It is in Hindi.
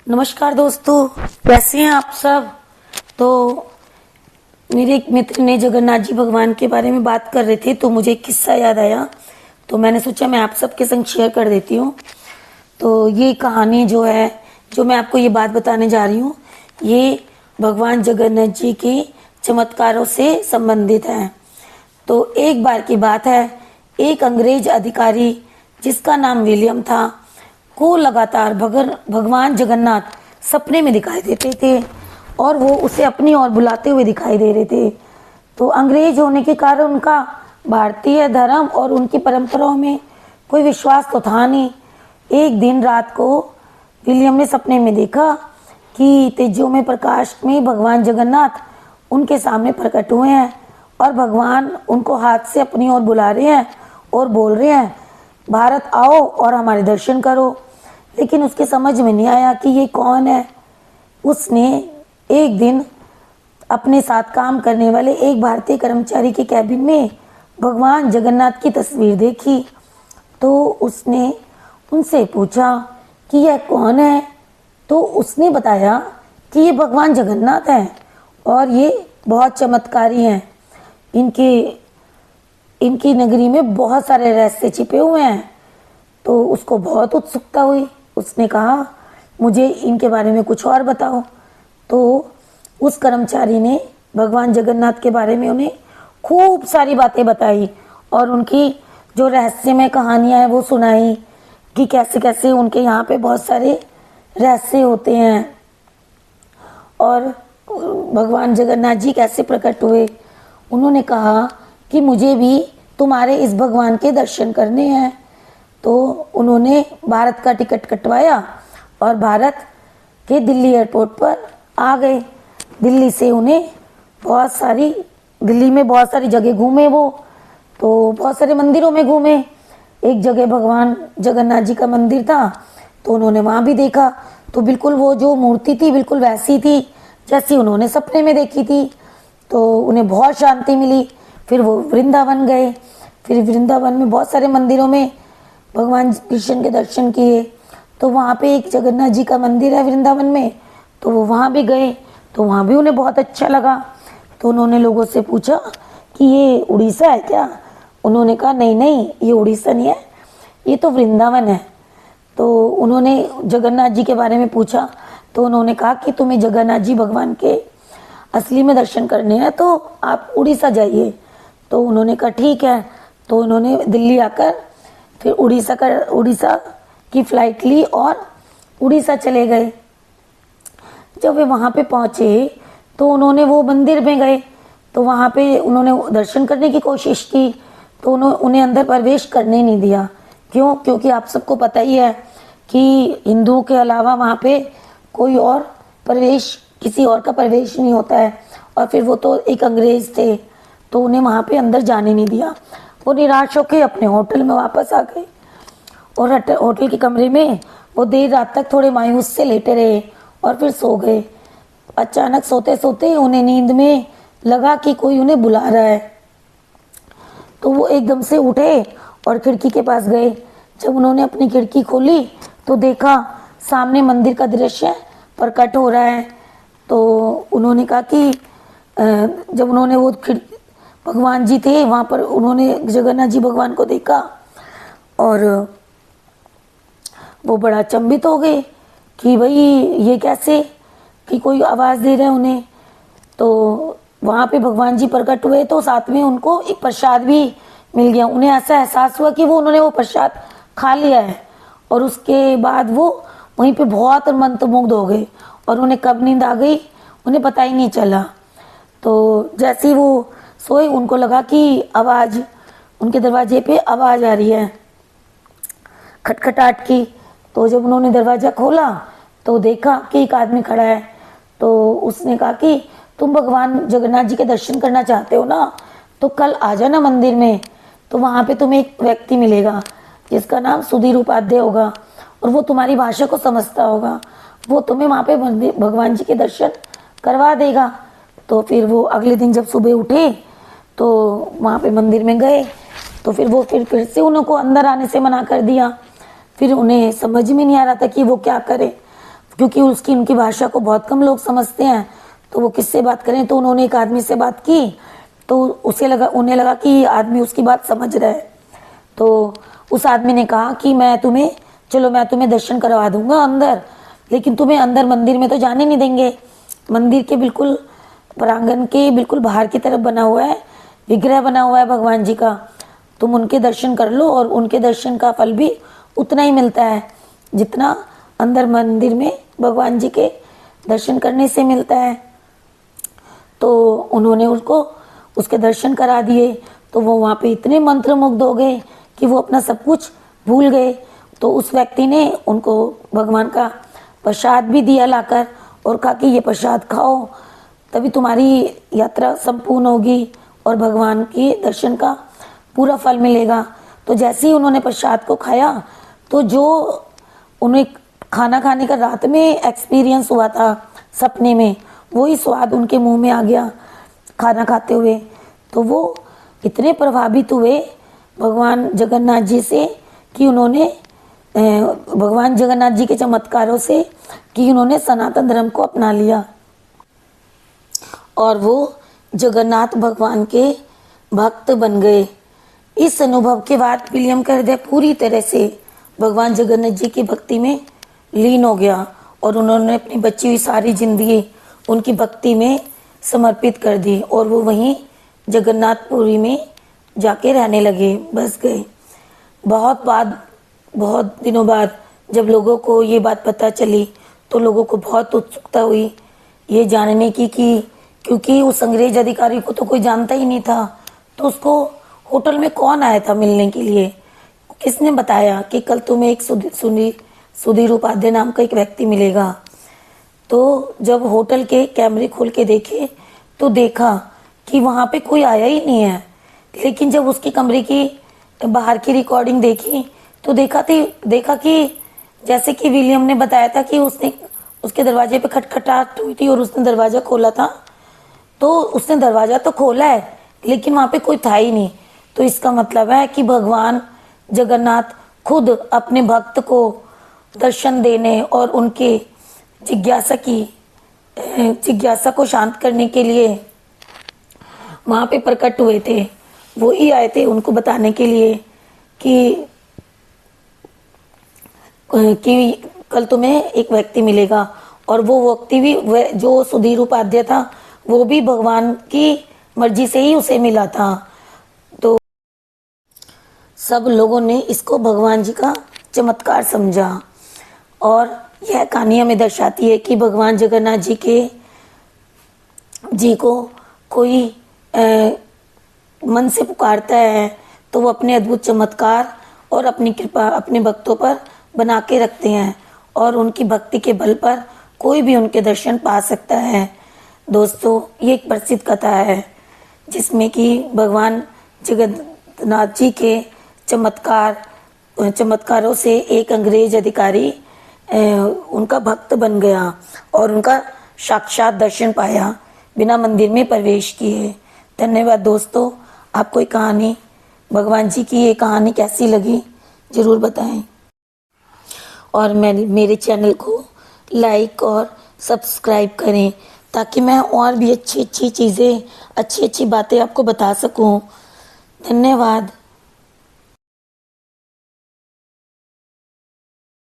नमस्कार दोस्तों, कैसे हैं आप सब। तो मेरे एक मित्र ने जगन्नाथ जी भगवान के बारे में बात कर रहे थे तो मुझे एक किस्सा याद आया, तो मैंने सोचा मैं आप सबके संग शेयर कर देती हूँ। तो ये कहानी जो मैं आपको ये बात बताने जा रही हूँ, ये भगवान जगन्नाथ जी के चमत्कारों से संबंधित है। तो एक बार की बात है, एक अंग्रेज अधिकारी जिसका नाम विलियम था को लगातार भगवान जगन्नाथ सपने में दिखाई देते थे और वो उसे अपनी ओर बुलाते हुए दिखाई दे रहे थे। तो अंग्रेज होने के कारण उनका भारतीय धर्म और उनकी परंपराओं में कोई विश्वास तो था नहीं। एक दिन रात को विलियम ने सपने में देखा कि तेजों में प्रकाश में भगवान जगन्नाथ उनके सामने प्रकट हुए हैं और भगवान उनको हाथ से अपनी ओर बुला रहे हैं और बोल रहे हैं, भारत आओ और हमारे दर्शन करो। लेकिन उसके समझ में नहीं आया कि ये कौन है। उसने एक दिन अपने साथ काम करने वाले एक भारतीय कर्मचारी के कैबिन में भगवान जगन्नाथ की तस्वीर देखी। तो उसने उनसे पूछा कि यह कौन है। तो उसने बताया कि ये भगवान जगन्नाथ हैं और ये बहुत चमत्कारी हैं। इनकी नगरी में बहुत सारे रहस्य छिपे हुए हैं। तो उसको बहुत उत्सुकता हुई। उसने कहा, मुझे इनके बारे में कुछ और बताओ। तो उस कर्मचारी ने भगवान जगन्नाथ के बारे में उन्हें खूब सारी बातें बताई और उनकी जो रहस्यमय कहानियां हैं वो सुनाई कि कैसे कैसे उनके यहाँ पे बहुत सारे रहस्य होते हैं और भगवान जगन्नाथ जी कैसे प्रकट हुए। उन्होंने कहा कि मुझे भी तुम्हारे इस भगवान के दर्शन करने हैं। तो उन्होंने भारत का टिकट कटवाया और भारत के दिल्ली एयरपोर्ट पर आ गए। दिल्ली में बहुत सारी जगह घूमे वो। तो बहुत सारे मंदिरों में घूमे। एक जगह भगवान जगन्नाथ जी का मंदिर था तो उन्होंने वहां भी देखा। तो बिल्कुल वो जो मूर्ति थी बिल्कुल वैसी थी जैसी उन्होंने सपने में देखी थी। तो उन्हें बहुत शांति मिली। फिर वो वृंदावन गए। फिर वृंदावन में बहुत सारे मंदिरों में भगवान कृष्ण के दर्शन किए। तो वहाँ पे एक जगन्नाथ जी का मंदिर है वृंदावन में, तो वो वहाँ भी गए। तो वहाँ भी उन्हें बहुत अच्छा लगा। तो उन्होंने लोगों से पूछा कि ये उड़ीसा है क्या। उन्होंने कहा नहीं नहीं, ये उड़ीसा नहीं है, ये तो वृंदावन है। तो उन्होंने जगन्नाथ जी के बारे में पूछा। तो उन्होंने कहा कि तुम्हें जगन्नाथ जी भगवान के असली में दर्शन करने हैं तो आप उड़ीसा जाइए। तो उन्होंने कहा ठीक है। तो उन्होंने दिल्ली आकर फिर उड़ीसा की फ्लाइट ली और उड़ीसा चले गए। जब वे वहाँ पे पहुँचे तो उन्होंने वो मंदिर में गए। तो वहाँ पे उन्होंने दर्शन करने की कोशिश की तो उन्हें अंदर प्रवेश करने नहीं दिया। क्यों? क्योंकि आप सबको पता ही है कि हिंदुओं के अलावा वहाँ पे कोई और किसी और का प्रवेश नहीं होता है। और फिर वो तो एक अंग्रेज थे तो उन्हें वहाँ पे अंदर जाने नहीं दिया। वो निराश होकर अपने होटल में वापस आ गए और होटल के कमरे में वो देर रात तक थोड़े मायूस से लेटे रहे और फिर सो गए। अचानक सोते सोते उन्हें नींद में लगा कि कोई उन्हें बुला रहा है। तो वो एकदम से उठे और खिड़की के पास गए। जब उन्होंने अपनी खिड़की खोली तो देखा सामने मंदिर का दृश्य प्रकट हो रहा है। तो उन्होंने कहा कि जब उन्होंने वो भगवान जी थे वहाँ पर, उन्होंने जगन्नाथ जी भगवान को देखा और वो बड़ा अचंभित हो गए कि भाई ये कैसे, कि कोई आवाज़ दे रहा है उन्हें। तो वहाँ पे भगवान जी प्रकट हुए तो साथ में उनको एक प्रसाद भी मिल गया। उन्हें ऐसा एहसास हुआ कि उन्होंने वो प्रसाद खा लिया है और उसके बाद वो वहीं पे बहुत मंत्रमुग्ध हो गए और उन्हें कब नींद आ गई उन्हें पता ही नहीं चला। तो जैसे ही वो सोए उनको लगा कि आवाज़, उनके दरवाजे पे आवाज़ आ रही है खटखटाहट की। तो जब उन्होंने दरवाज़ा खोला तो देखा कि एक आदमी खड़ा है। तो उसने कहा कि तुम भगवान जगन्नाथ जी के दर्शन करना चाहते हो ना, तो कल आ जाना मंदिर में। तो वहाँ पे तुम्हें एक व्यक्ति मिलेगा जिसका नाम सुधीर उपाध्याय होगा और वो तुम्हारी भाषा को समझता होगा। वो तुम्हें वहाँ पे भगवान जी के दर्शन करवा देगा। तो फिर वो अगले दिन जब सुबह उठे तो वहाँ पे मंदिर में गए तो फिर से उनको अंदर आने से मना कर दिया। फिर उन्हें समझ में नहीं आ रहा था कि वो क्या करें। क्योंकि उसकी उनकी भाषा को बहुत कम लोग समझते हैं, तो वो किससे बात करें। तो उन्होंने एक आदमी से बात की, तो उन्हें लगा कि आदमी उसकी बात समझ रहा है। तो उस आदमी ने कहा कि मैं तुम्हें दर्शन करवा दूंगा अंदर, लेकिन तुम्हें अंदर मंदिर में तो जाने नहीं देंगे। मंदिर के बिल्कुल प्रांगण के बिल्कुल बाहर की तरफ बना हुआ है, विग्रह बना हुआ है भगवान जी का। तुम उनके दर्शन कर लो, और उनके दर्शन का फल भी उतना ही मिलता है जितना अंदर मंदिर में भगवान जी के दर्शन करने से मिलता है। तो उन्होंने उसके दर्शन करा दिए। तो वो वहाँ पे इतने मंत्रमुग्ध हो गए कि वो अपना सब कुछ भूल गए। तो उस व्यक्ति ने उनको भगवान का प्रसाद भी दिया लाकर, और कहा कि ये प्रसाद खाओ, तभी तुम्हारी यात्रा संपूर्ण होगी और भगवान के दर्शन का पूरा फल मिलेगा। तो जैसे ही उन्होंने प्रसाद को खाया, तो जो उन्हें खाना खाने का रात में एक्सपीरियंस हुआ था सपने में, वही स्वाद उनके मुंह में आ गया खाना खाते हुए। तो वो इतने प्रभावित हुए भगवान जगन्नाथ जी से कि उन्होंने भगवान जगन्नाथ जी के चमत्कारों से कि उन्होंने सनातन धर्म को अपना लिया, और वो जगन्नाथ भगवान के भक्त बन गए। इस अनुभव के बाद विलियम का हृदय पूरी तरह से भगवान जगन्नाथ जी की भक्ति में लीन हो गया, और उन्होंने अपनी बची हुई सारी जिंदगी उनकी भक्ति में समर्पित कर दी, और वो वहीं जगन्नाथपुरी में जाके रहने लगे, बस गए। बहुत दिनों बाद जब लोगों को ये बात पता चली, तो लोगों को बहुत उत्सुकता हुई ये जानने की कि क्योंकि उस अंग्रेज अधिकारी को तो कोई जानता ही नहीं था, तो उसको होटल में कौन आया था मिलने के लिए, किसने बताया कि कल तुम्हें एक सुधीर उपाध्याय नाम का एक व्यक्ति मिलेगा। तो जब होटल के कैमरे खोल के देखे, तो देखा कि वहाँ पे कोई आया ही नहीं है। लेकिन जब उसके कमरे की बाहर की रिकॉर्डिंग देखी, तो देखा कि जैसे कि विलियम ने बताया था कि उसके दरवाजे पे खटखटाहट हुई थी और उसने दरवाजा खोला था। तो उसने दरवाजा तो खोला है, लेकिन वहाँ पे कोई था ही नहीं। तो इसका मतलब है कि भगवान जगन्नाथ खुद अपने भक्त को दर्शन देने और उनके जिज्ञासा को शांत करने के लिए वहाँ पे प्रकट हुए थे। वो ही आए थे उनको बताने के लिए कि कल तुम्हें एक व्यक्ति मिलेगा, और वो व्यक्ति भी जो सुधीर उपाध्याय था, वो भी भगवान की मर्जी से ही उसे मिला था। तो सब लोगों ने इसको भगवान जी का चमत्कार समझा, और यह कहानी हमें दर्शाती है कि भगवान जगन्नाथ जी को कोई मन से पुकारता है, तो वो अपने अद्भुत चमत्कार और अपनी कृपा अपने भक्तों पर बना के रखते हैं, और उनकी भक्ति के बल पर कोई भी उनके दर्शन पा सकता है। दोस्तों, ये एक प्रसिद्ध कथा है जिसमें कि भगवान जगन्नाथ जी के चमत्कारों से एक अंग्रेज अधिकारी उनका भक्त बन गया और उनका साक्षात दर्शन पाया बिना मंदिर में प्रवेश किए। धन्यवाद दोस्तों। आपको ये कहानी, भगवान जी की ये कहानी कैसी लगी जरूर बताएं, और मेरे चैनल को लाइक और सब्सक्राइब करें ताकि मैं और भी अच्छी अच्छी चीज़ें, अच्छी अच्छी बातें आपको बता सकूं। धन्यवाद।